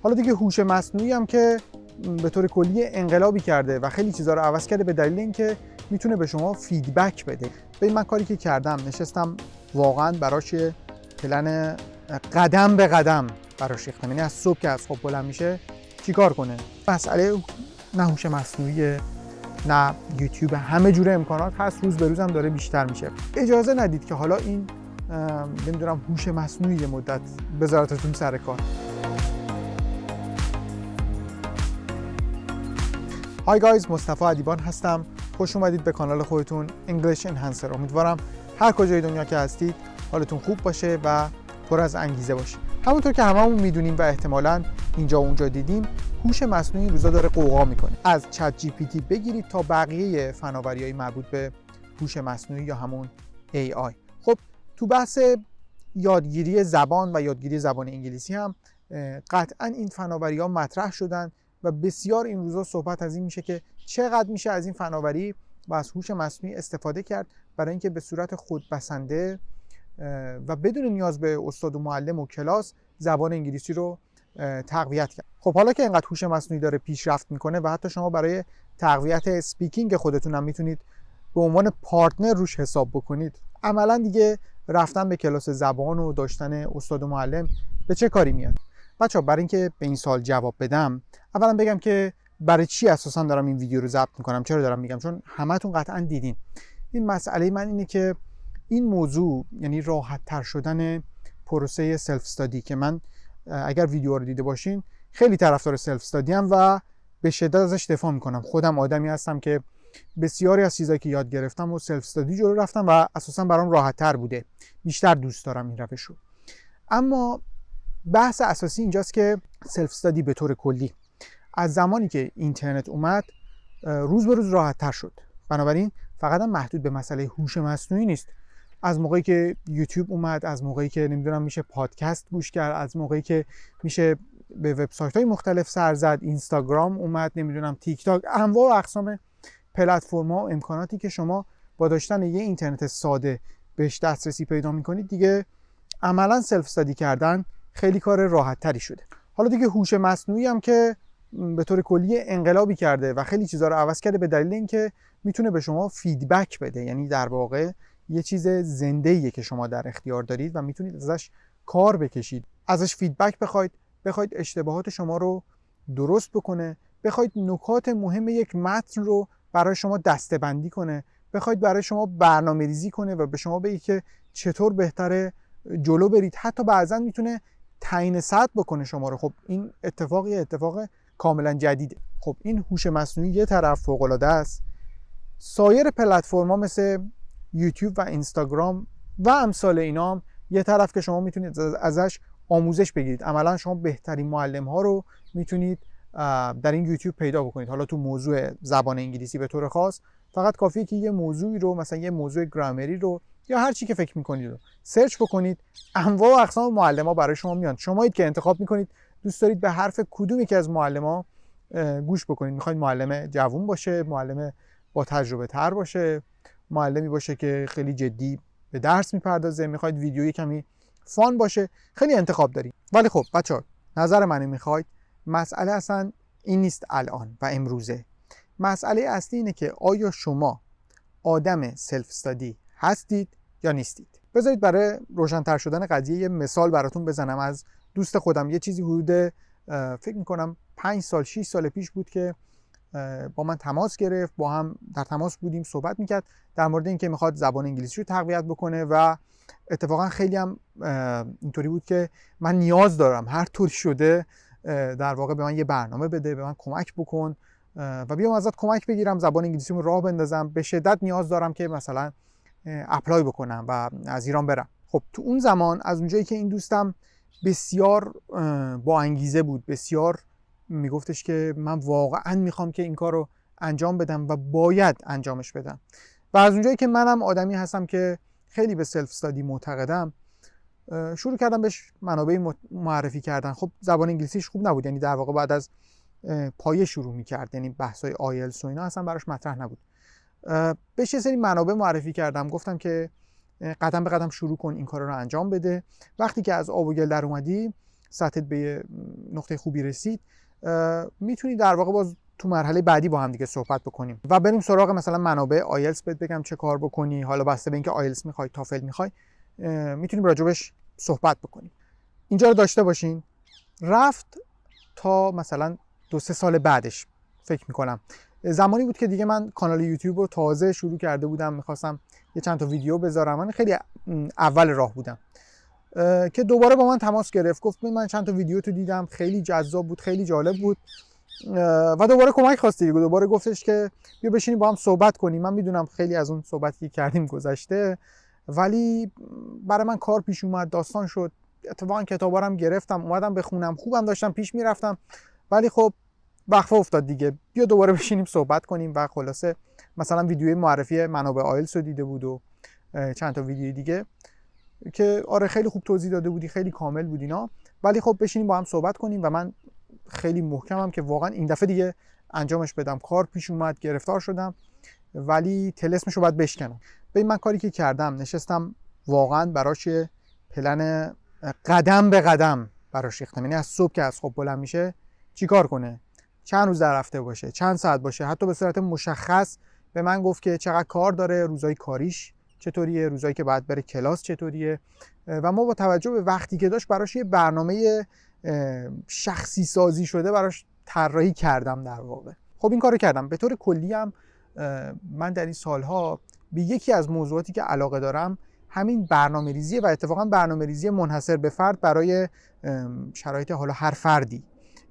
حالا دیگه هوش مصنوعی هم که به طور کلی انقلابی کرده و خیلی چیزا رو عوض کرده به دلیل اینکه میتونه به شما فیدبک بده. ببین من کاری که کردم نشستم واقعا براش پلن قدم به قدم براش ریختم. یعنی از صبح که از خواب بلند میشه چیکار کنه. مسئله نه هوش مصنوعی نه یوتیوب، همه جوره امکانات هست، روز به روز هم داره بیشتر میشه. اجازه ندید که حالا این نمیدونم هوش مصنوعی یه مدت بذارتتون سر کار. های گایز، مصطفی ادیبان هستم. خوش اومدید به کانال خودتون English Enhancer. امیدوارم هر کجای دنیا که هستید حالتون خوب باشه و پر از انگیزه باشه. همونطور که هممون میدونیم و احتمالاً اینجا و اونجا دیدیم، هوش مصنوعی این روزا داره غوغا میکنه. از چت جی پی تی بگیرید تا بقیه فناوری‌های مربوط به هوش مصنوعی یا همون AI. خب تو بحث یادگیری زبان و یادگیری زبان انگلیسی هم قطعاً این فناوری‌ها مطرح شدن و بسیار این روزا صحبت از این میشه که چقدر میشه از این فناوری و از هوش مصنوعی استفاده کرد برای اینکه به صورت خودبسنده و بدون نیاز به استاد و معلم و کلاس زبان انگلیسی رو تقویت کرد. خب حالا که اینقدر هوش مصنوعی داره پیشرفت میکنه و حتی شما برای تقویت اسپیکینگ خودتون هم میتونید به عنوان پارتنر روش حساب بکنید، عملا دیگه رفتن به کلاس زبان و داشتن استاد و معلم به چه کاری میاد؟ بچه‌ها برای اینکه به این سوال جواب بدم، اولا بگم که برای چی اساسا دارم این ویدیو رو ضبط میکنم. چرا دارم میگم؟ چون همتون قطعا دیدین. این مسئله من اینه که این موضوع، یعنی راحت تر شدن پروسه سلف استادی، که من اگر ویدیو رو دیده باشین خیلی طرفدار سلف استادی ام و به شدت ازش دفاع میکنم. خودم آدمی هستم که بسیاری از چیزایی که یاد گرفتم و سلف استادی جلو رفتم و اساسا برام راحت تر بوده. بیشتر دوست دارم این روش رو. اما بحث اساسی اینجاست که سلف استادی به طور کلی از زمانی که اینترنت اومد روز به روز راحت تر شد. بنابراین فقط هم محدود به مسئله هوش مصنوعی نیست. از موقعی که یوتیوب اومد، از موقعی که نمیدونم میشه پادکست گوش کرد، از موقعی که میشه به وبسایت‌های مختلف سر زد، اینستاگرام اومد، نمیدونم تیک تاک، انواع و اقسام پلتفرم‌ها و امکاناتی که شما با داشتن یه اینترنت ساده بهش دسترسی پیدا می‌کنید، دیگه عملاً سلف استادی کردن خیلی کار راحت‌تری شده. حالا دیگه هوش مصنوعی هم که به طور کلی انقلابی کرده و خیلی چیزا رو عوض کرده به دلیل اینکه میتونه به شما فیدبک بده. یعنی در واقع یه چیز زنده‌ایه که شما در اختیار دارید و میتونید ازش کار بکشید، ازش فیدبک بخواید اشتباهات شما رو درست بکنه، بخواید نکات مهم یک متن رو برای شما دسته‌بندی کنه، بخواید برای شما برنامه‌ریزی کنه و به شما بگه که چطور بهتره جلو برید. حتی بعضا میتونه تعیین سطح بکنه شما رو. خب این اتفاق کاملا جدیده. خب این هوش مصنوعی یه طرف فوق‌العاده است، سایر پلتفرم‌ها مثل یوتیوب و اینستاگرام و امثال اینا هم یه طرف که شما میتونید ازش آموزش بگیرید. عملا شما بهترین معلم‌ها رو میتونید در این یوتیوب پیدا بکنید. حالا تو موضوع زبان انگلیسی به طور خاص فقط کافیه که یه موضوعی رو، مثلا یه موضوع گرامری رو یا هر چی که فکر می‌کنید رو سرچ بکنید، انواع و اقسام معلم‌ها برای شما میان. شمایید که انتخاب می‌کنید دوست دارید به حرف کدوم یکی از معلم‌ها گوش بکنید. می‌خواید معلم جوون باشه، معلم با تجربه تر باشه، معلمی باشه که خیلی جدی به درس میپردازه، میخواید ویدیویی کمی فان باشه، خیلی انتخاب دارید. ولی خب بچه‌ها، نظر منو میخواید، مسئله اصلا این نیست الان و امروزه. مسئله اصلی اینه که آیا شما آدم سلف استادی هستید یا نیستید. بذارید برای روشن‌تر شدن قضیه یه مثال براتون بزنم از دوست خودم. یه چیزی حدود فکر میکنم 5 سال 6 سال پیش بود که با من تماس گرفت، با هم در تماس بودیم، صحبت میکرد در مورد اینکه میخواد زبان انگلیسی رو تقویت بکنه و اتفاقا خیلی هم اینطوری بود که من نیاز دارم هر طوری شده در واقع به من یه برنامه بده، به من کمک بکن و بیام ازت کمک بگیرم زبان انگلیسیمو راه بندازم. به شدت نیاز دارم که مثلا اپلای بکنم و از ایران برم. خب تو اون زمان از اونجایی که این دوستم بسیار با انگیزه بود، بسیار میگفتش که من واقعا میخوام که این کار رو انجام بدم و باید انجامش بدم، و از اونجایی که منم آدمی هستم که خیلی به سلف استادی معتقدم، شروع کردم بهش منابع معرفی کردن. خب زبان انگلیسیش خوب نبود، یعنی در واقع بعد از پایه شروع میکرد، یعنی بحث‌های آیلتس و اینا اصلا براش مطرح نبود. بهش یه سری منابع معرفی کردم، گفتم که قدم به قدم شروع کن، این کار رو انجام بده. وقتی که از آب و گل در اومدی سطحت به نقطه خوبی رسید، میتونی در واقع باز تو مرحله بعدی با هم دیگه صحبت بکنیم و بریم سراغ مثلا منابع آیلتس. بهت بگم چه کار بکنی، حالا بسته به اینکه آیلتس میخوای تافل میخوای میتونیم راجبش صحبت بکنیم. اینجا رو داشته باشین. رفت تا مثلا 2-3 سال بعدش فکر میکنم، زمانی بود که دیگه من کانال یوتیوب رو تازه شروع کرده بودم، میخواستم یه چند تا ویدیو بذارم. من خیلی اول راه بودم که دوباره با من تماس گرفت، گفت من چند تا ویدیو تو دیدم، خیلی جذاب بود، خیلی جالب بود و دوباره کمک خواستی. دوباره گفتش که بیا بشینیم با هم صحبت کنیم. من میدونم خیلی از اون صحبتی که کردیم گذشته، ولی برای من کار پیش اومد، داستان شد. اتفاقا کتابا رو گرفتم اومدم بخونم، خوبم داشتم پیش میرفتم، ولی خب وقفه افتاد دیگه. بیا دوباره بشینیم صحبت کنیم و خلاصه مثلا ویدیوی معرفی منابع آیلتس رو دیده بود و چند تا ویدیوی دیگه که آره خیلی خوب توضیح داده بودی، خیلی کامل بود اینا، ولی خب بشینیم با هم صحبت کنیم. و من خیلی محکمم که واقعا این دفعه دیگه انجامش بدم. کار پیش اومد، گرفتار شدم، ولی طلسمش رو باید بشکنم. ببین من کاری که کردم، نشستم واقعا براش پلن قدم به قدم براش ریختم. یعنی از صبح که از خواب بلند میشه چیکار کنه، چند روز در هفته باشه، چند ساعت باشه، حتی به صورت مشخص به من گفت که چقدر کار داره، روزای کاریش چطوریه، روزایی که بعد بره کلاس چطوریه. و ما با توجه به وقتی که داشت براش یه برنامه شخصی سازی شده براش طراحی کردم در واقع. خب این کارو کردم. به طور کلی هم من در این سالها به یکی از موضوعاتی که علاقه دارم همین برنامه‌ریزیه و اتفاقا برنامه‌ریزی منحصر به فرد برای شرایط حالا هر فردی،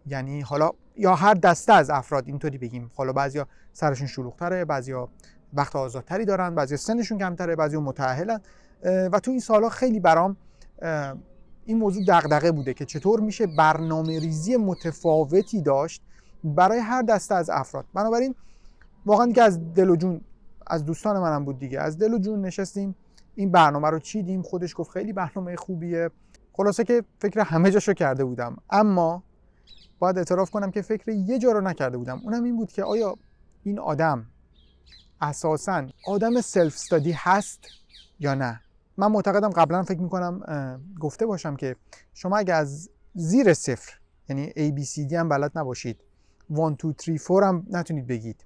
یعنی حالا یا هر دسته از افراد اینطوری بگیم. حالا بعضیا سرشون شلوغ‌تره، بعضیا وقت آزادتری دارن، بعضیا سنشون کمتره، بعضیا متأهلن و تو این سالها خیلی برام این موضوع دغدغه بوده که چطور میشه برنامه‌ریزی متفاوتی داشت برای هر دسته از افراد. بنابراین واقعا دیگه از دل و جون، از دوستان منم بود دیگه، از دل و جون نشستیم این برنامه رو چیدیم. خودش گفت خیلی برنامه خوبیه. خلاصه که فکر همه جاشو کرده بودم، اما باید اعتراف کنم که فکر یه جا رو نکرده بودم. اونم این بود که آیا این آدم اساساً آدم سلف استادی هست یا نه. من معتقدم، قبلا فکر میکنم گفته باشم که شما اگه از زیر صفر، یعنی ABCD هم بلد نباشید، 1 2 3 4 هم نتونید بگید،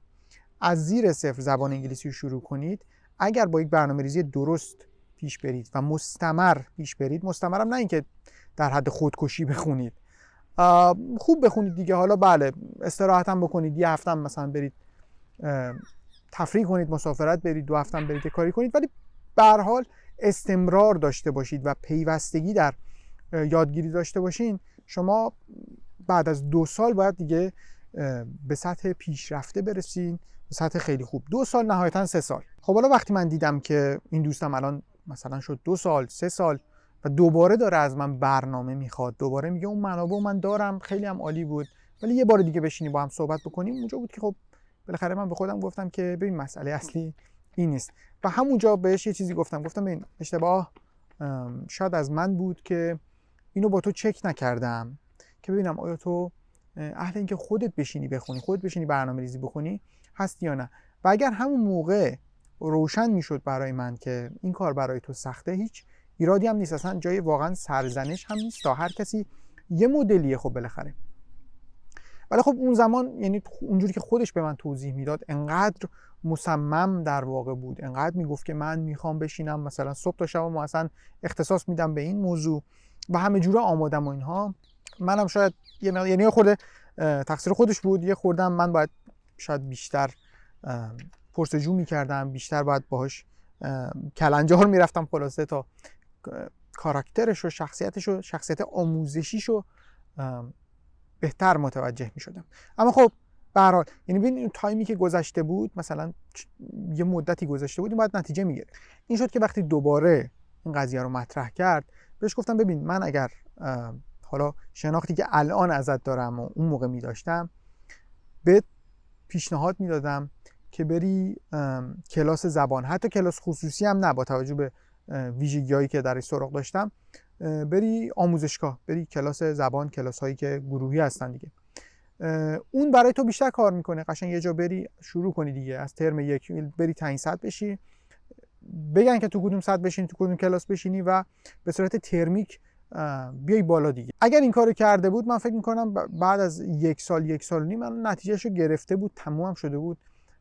از زیر صفر زبان انگلیسی رو شروع کنید، اگر با یک برنامه‌ریزی درست پیش برید و مستمر پیش برید، مستمرم نه اینکه در حد خودکشی بخونید، خوب بخونید دیگه، حالا بله استراحت هم بکنید، یه هفته هم مثلا برید تفریح کنید، مسافرت برید، 2 هفته هم برید کاری کنید، ولی به هر حال استمرار داشته باشید و پیوستگی در یادگیری داشته باشین. شما بعد از 2 سال باید دیگه به سطح پیشرفته برسین، به سطح خیلی خوب. 2 سال نهایتا 3 سال. خب حالا وقتی من دیدم که این دوستم الان مثلا شد 2 سال 3 سال و دوباره داره از من برنامه میخواد، دوباره میگه اون منابع من دارم، خیلی هم عالی بود، ولی یه بار دیگه بشینی با هم صحبت بکنیم، اونجا بود که خب بالاخره من به خودم گفتم که ببین مسئله اصلی این نیست. و همونجا بهش یه چیزی گفتم ببین اشتباه شاید از من بود که اینو با تو چک نکردم که ببینم آیا تو اهل این که خودت بشینی بخونی، خودت بشینی برنامه‌ریزی بکنی هستی یا نه. و اگر همون موقع روشن میشد برای من که این کار برای تو سخته، هیچ ایرادی هم نیست، اصلا جای واقعا سرزنش هم نیست، تا هر کسی یه مدلیه خب بالاخره. ولی خب اون زمان یعنی اونجوری که خودش به من توضیح میداد انقدر مصمم در واقع بود، انقدر میگفت که من میخوام بشینم مثلا صبح تا شب ما اصلا اختصاص میدم به این موضوع و همه جوره آمادم و اینها. منم شاید یعنی خود تقصیر خودش بود، یه خوردم من باید شاید بیشتر پرسجو میکردم، بیشتر باید باهاش کلنجار میرفتم خلاصه تا کاراکترش و شخصیتش و شخصیت آموزشیش رو بهتر متوجه میشدم. اما خب به هر حال یعنی ببین این تایمی که گذشته بود، مثلا یه مدتی گذشته بود، باید نتیجه میگیره. این شد که وقتی دوباره این قضیه رو مطرح کرد بهش گفتم ببین من اگر حالا شناختی که الان ازت دارم و اون موقع میداشتم، به پیشنهاد میدادم که بری کلاس زبان، حتی کلاس خصوصی هم نه، با توجه به ویژگی‌هایی که در سراغ داشتم، بری آموزشگاه، بری کلاس زبان، کلاس هایی که گروهی هستن دیگه. اون برای تو بیشتر کار میکنه. قشنگ یه جا بری شروع کنی دیگه، از ترم 1 بری تعیین سطح بشی، بگن که تو کدوم سطح بشین، تو کدوم کلاس بشینی و به صورت ترمیک بیای بالا دیگه. اگر این کارو کرده بود من فکر میکنم بعد از 1 سال 1 سال و نیم من نتیجهشو گرفته بود، تموم شده بود،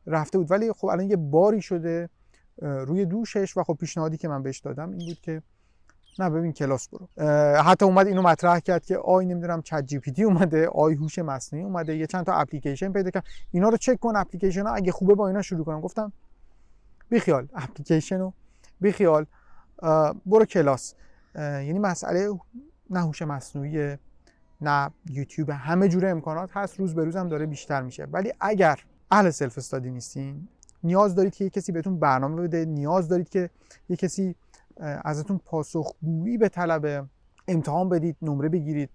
رفته بود. ولی خب الان یه باری شده روی دوشش و خب پیشنهادی که من بهش دادم این بود که نه ببین کلاس برو. حتی اومد اینو مطرح کرد که نمیدونم چت جی پی تی اومده، هوش مصنوعی اومده، یه چند تا اپلیکیشن پیدا کرد، اینا رو چک کن، اپلیکیشن ها اگه خوبه با اینا شروع کنم. گفتم بیخیال اپلیکیشن رو، بیخیال برو کلاس. یعنی مسئله نه هوش مصنوعی نه یوتیوب، همه جوره امکانات هست، روز به روز هم داره بیشتر میشه. ولی اگر اهل سلف استادی نیستین، نیاز دارید که یه کسی بهتون برنامه بده، نیاز دارید که یه کسی ازتون پاسخگویی به طلب، امتحان بدید، نمره بگیرید،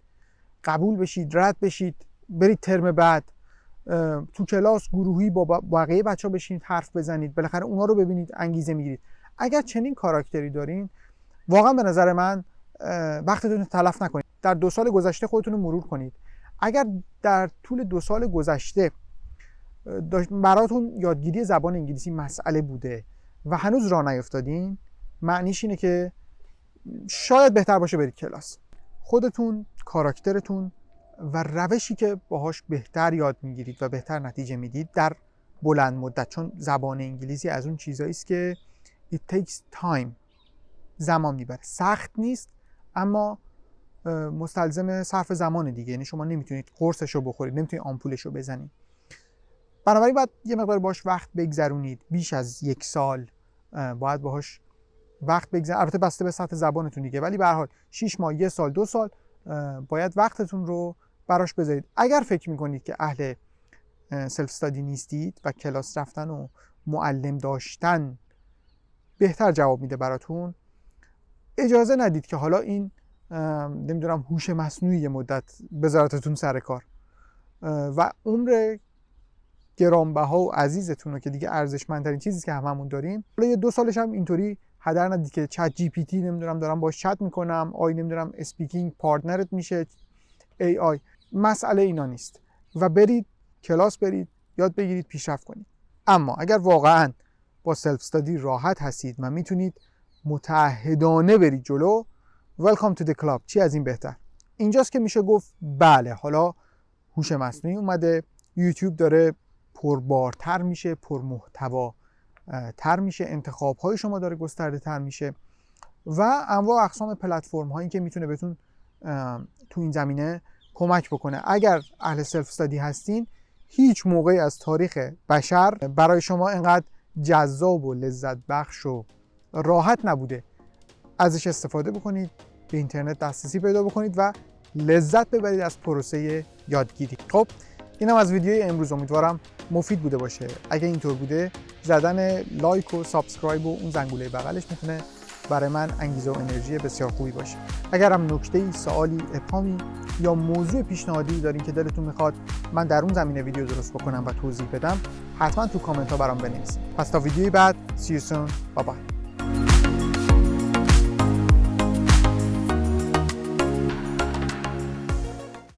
قبول بشید، رد بشید، برید ترم بعد تو کلاس گروهی با بقیه بچه‌ها بشینید حرف بزنید، بالاخره اونا رو ببینید، انگیزه میگیرید. اگر چنین کاراکتری دارین، واقعا به نظر من وقتتون رو تلف نکنید. در 2 سال گذشته خودتون رو مرور کنید. اگر در طول 2 سال گذشته براتون یادگیری زبان انگلیسی مسئله بوده و هنوز راه نیفتادین، معنیش اینه که شاید بهتر باشه برید کلاس. خودتون، کاراکترتون و روشی که باهاش بهتر یاد میگیرید و بهتر نتیجه میدید در بلند مدت، چون زبان انگلیسی از اون چیزایی است که it takes time، زمان میبره. سخت نیست اما مستلزم صرف زمان دیگه. یعنی شما نمیتونید قرصشو بخورید، نمیتونید آمپولشو بزنید. بنابراین باید یه مقدار باهاش وقت بگذرونید. بیش از 1 سال باید باهاش وقت بگذرونید. البته بسته به سطح زبانتون دیگه، ولی به هر حال 6 ماه، 1 سال، 2 سال باید وقتتون رو براش بذارید. اگر فکر میکنید که اهل سلف استادی نیستید و کلاس رفتن و معلم داشتن بهتر جواب میده براتون، اجازه ندید که حالا این نمیدونم هوش مصنوعی یه مدت بذارتتون سر کار و عمر گرانبها و عزیزتون رو که دیگه ارزشمندترین چیزی که هممون داریم، حالا یه 2 سالش هم اینطوری هدر ندید که چت جی پی تی نمیدونم دارم باهاش چت میکنم، نمیدونم اسپیکینگ پارتنرت میشه ای آی. مسئله اینا نیست و برید کلاس، برید یاد بگیرید، پیشرفت کنید. اما اگر واقعا با سلف استادی راحت هستید و میتونید متعهدانه برید جلو، welcome to the club. چی از این بهتر؟ اینجاست که میشه گفت بله، حالا هوش مصنوعی اومده، یوتیوب داره پربارتر میشه، پرمحتواتر میشه، انتخاب‌های شما داره گسترده تر میشه و انواع اقسام پلتفرم هایی که میتونه بهتون تو این زمینه کمک بکنه. اگر اهل سلف استادی هستین، هیچ موقعی از تاریخ بشر برای شما اینقدر جذاب و لذت بخش و راحت نبوده. ازش استفاده بکنید، به اینترنت دسترسی پیدا بکنید و لذت ببرید از پروسه یادگیری. خب اینم از ویدیوی امروز، امیدوارم مفید بوده باشه. اگه اینطور بوده، زدن لایک و سابسکرایب و اون زنگوله بغلش میتونه برای من انگیزه و انرژی بسیار خوبی باشه. اگر هم نکته‌ای، سوالی، ابهامی یا موضوع پیشنهادی دارین که دلتون میخواد من در اون زمینه ویدیو درست بکنم و توضیح بدم، حتما تو کامنت ها برام بنویسید. پس تا ویدیوی بعد، see you soon. bye bye.